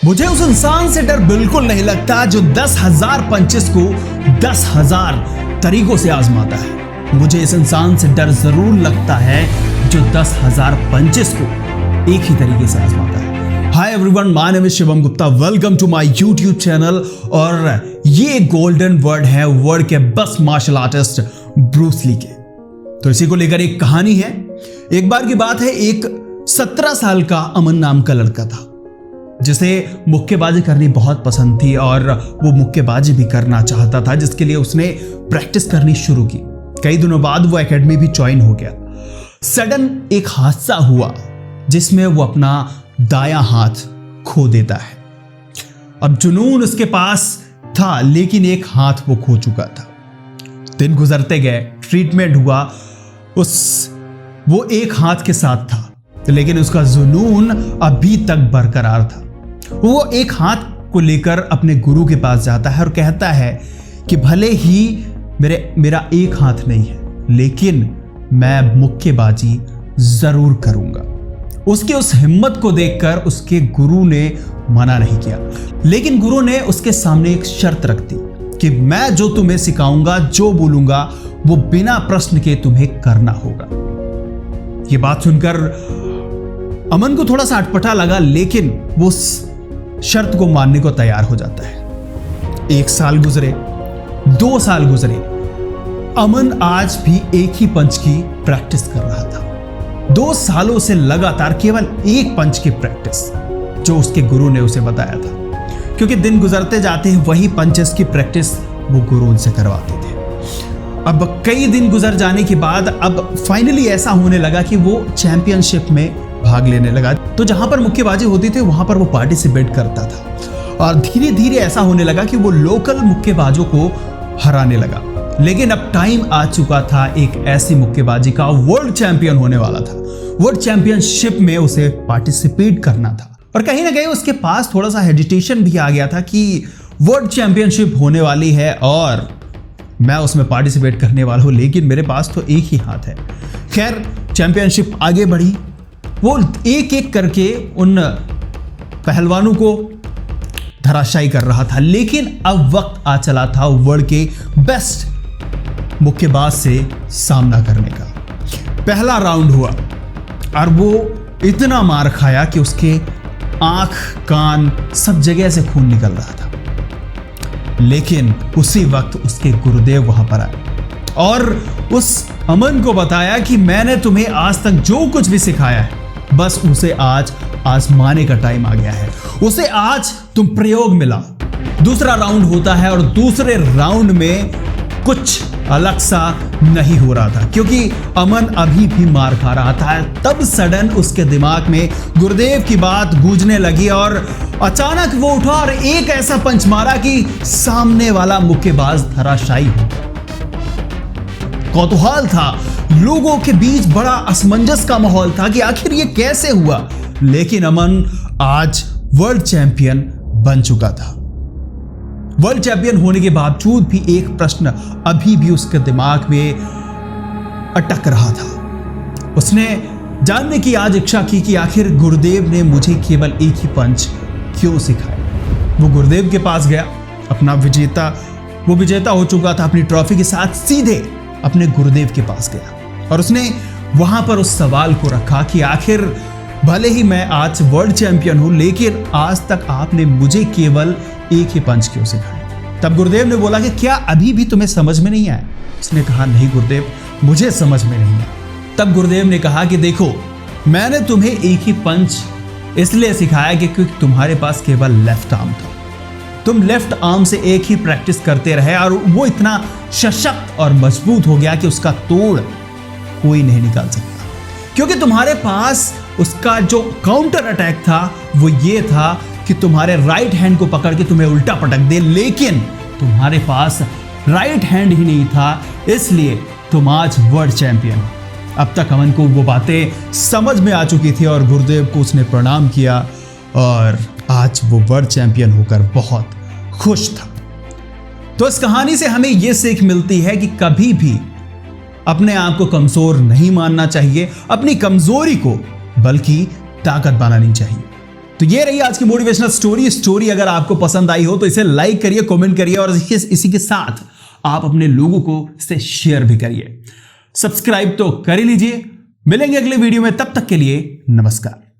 मुझे उस इंसान से डर बिल्कुल नहीं लगता जो 10,000 पंचेस को 10,000 तरीकों से आजमाता है। मुझे इस इंसान से डर जरूर लगता है जो 10,000 पंचेस को एक ही तरीके से आजमाता है। Hi everyone, my name is Shivam Gupta, welcome to my YouTube channel. और ये गोल्डन वर्ड है वर्ल्ड के best martial artist Bruce Lee के। तो इसी को लेकर एक कहानी है। एक बार की बात है, एक 17 साल का अमन नाम का लड़का था जिसे मुक्केबाजी करनी बहुत पसंद थी और वो मुक्केबाजी भी करना चाहता था, जिसके लिए उसने प्रैक्टिस करनी शुरू की। कई दिनों बाद वो एकेडमी भी ज्वाइन हो गया। सडन एक हादसा हुआ जिसमें वो अपना दायां हाथ खो देता है। अब जुनून उसके पास था लेकिन एक हाथ वो खो चुका था। दिन गुजरते गए, ट्रीटमेंट हुआ, वो एक हाथ के साथ था लेकिन उसका जुनून अभी तक बरकरार था। वो एक हाथ को लेकर अपने गुरु के पास जाता है और कहता है कि भले ही मेरा एक हाथ नहीं है लेकिन मैं मुक्केबाजी जरूर करूंगा। उसकी उस हिम्मत को देखकर उसके गुरु ने मना नहीं किया, लेकिन गुरु ने उसके सामने एक शर्त रख दी कि मैं जो तुम्हें सिखाऊंगा, जो बोलूंगा, वो बिना प्रश्न के तुम्हें करना होगा। ये बात सुनकर अमन को थोड़ा सा अटपटा लगा, लेकिन वो शर्त को मानने को तैयार हो जाता है। 1 साल गुजरे, 2 साल गुजरे, अमन आज भी एक ही पंच की प्रैक्टिस कर रहा था। 2 सालों से लगातार केवल एक पंच की प्रैक्टिस, जो उसके गुरु ने उसे बताया था, क्योंकि दिन गुजरते जाते हैं वही पंचेस की प्रैक्टिस वो गुरु उनसे करवाते थे। अब कई दिन गुजर जाने के बाद अब फाइनली ऐसा होने लगा कि वो चैंपियनशिप में भाग लेने लगा। तो जहां पर मुक्केबाजी होती थी वहां पर वो पार्टिसिपेट करता था और धीरे धीरे ऐसा होने लगा कि वो लोकल मुक्केबाजों को हराने लगा। लेकिन अब टाइम आ चुका था एक ऐसी मुक्केबाजी का, वर्ल्ड चैंपियन होने वाला था। वर्ल्ड चैंपियनशिप में उसे पार्टिसिपेट करना था और कहीं ना कहीं उसके पास थोड़ा सा हेजिटेशन भी आ गया था कि वर्ल्ड चैंपियनशिप होने वाली है और मैं उसमें पार्टिसिपेट करने वाला हूं, लेकिन मेरे पास तो एक ही हाथ है। खैर, चैंपियनशिप आगे बढ़ी। वो एक एक करके उन पहलवानों को धराशायी कर रहा था, लेकिन अब वक्त आ चला था वर्ल्ड के बेस्ट मुक्केबाज से सामना करने का। पहला राउंड हुआ और वो इतना मार खाया कि उसके आंख, कान, सब जगह से खून निकल रहा था। लेकिन उसी वक्त उसके गुरुदेव वहां पर आए और उस अमन को बताया कि मैंने तुम्हें आज तक जो कुछ भी सिखाया है, बस उसे आज आजमाने का टाइम आ गया है। उसे आज तुम प्रयोग में लाओ। दूसरा राउंड होता है और दूसरे राउंड में कुछ अलग सा नहीं हो रहा था, क्योंकि अमन अभी भी मार खा रहा था। तब सडन उसके दिमाग में गुरुदेव की बात गूंजने लगी और अचानक वो उठा और एक ऐसा पंच मारा कि सामने वाला मुक्केबाज धराशायी हो गया। कौतूहल था, लोगों के बीच बड़ा असमंजस का माहौल था कि आखिर ये कैसे हुआ। लेकिन अमन आज वर्ल्ड चैंपियन बन चुका था। वर्ल्ड चैंपियन होने के बावजूद भी एक प्रश्न अभी भी उसके दिमाग में अटक रहा था। उसने जानने की आज इच्छा की कि आखिर गुरुदेव ने मुझे केवल एक ही पंच क्यों सिखाया। वो गुरुदेव के पास गया, वो विजेता हो चुका था अपनी ट्रॉफी के साथ, सीधे अपने गुरुदेव के पास गया और उसने वहां पर उस सवाल को रखा कि आखिर भले ही मैं आज वर्ल्ड चैंपियन हूं, लेकिन आज तक आपने मुझे केवल एक ही पंच क्यों सिखाया। तब गुरुदेव ने बोला कि क्या अभी भी तुम्हें समझ में नहीं आया? उसने कहा, नहीं गुरुदेव, मुझे समझ में नहीं आया। तब गुरुदेव ने कहा कि देखो, मैंने तुम्हें एक ही पंच इसलिए सिखाया कि क्योंकि तुम्हारे पास केवल लेफ्ट आर्म था। तुम लेफ्ट आर्म से एक ही प्रैक्टिस करते रहे और वो इतना सशक्त और मजबूत हो गया कि उसका तोड़ कोई नहीं निकाल सकता, क्योंकि तुम्हारे पास उसका जो काउंटर अटैक था वो ये था कि तुम्हारे राइट हैंड को पकड़ के तुम्हें उल्टा पटक दे, लेकिन तुम्हारे पास राइट हैंड ही नहीं था, इसलिए तुम आज वर्ल्ड चैंपियन हो। अब तक अमन को वो बातें समझ में आ चुकी थी और गुरुदेव को उसने प्रणाम किया और आज वो वर्ल्ड चैंपियन होकर बहुत खुश था। तो इस कहानी से हमें यह सीख मिलती है कि कभी भी अपने आप को कमजोर नहीं मानना चाहिए, अपनी कमजोरी को बल्कि ताकत बनानी चाहिए। तो ये रही आज की मोटिवेशनल स्टोरी अगर आपको पसंद आई हो तो इसे लाइक करिए, कमेंट करिए और इसी के साथ आप अपने लोगों को इसे शेयर भी करिए। सब्सक्राइब तो कर ही लीजिए। मिलेंगे अगले वीडियो में, तब तक के लिए नमस्कार।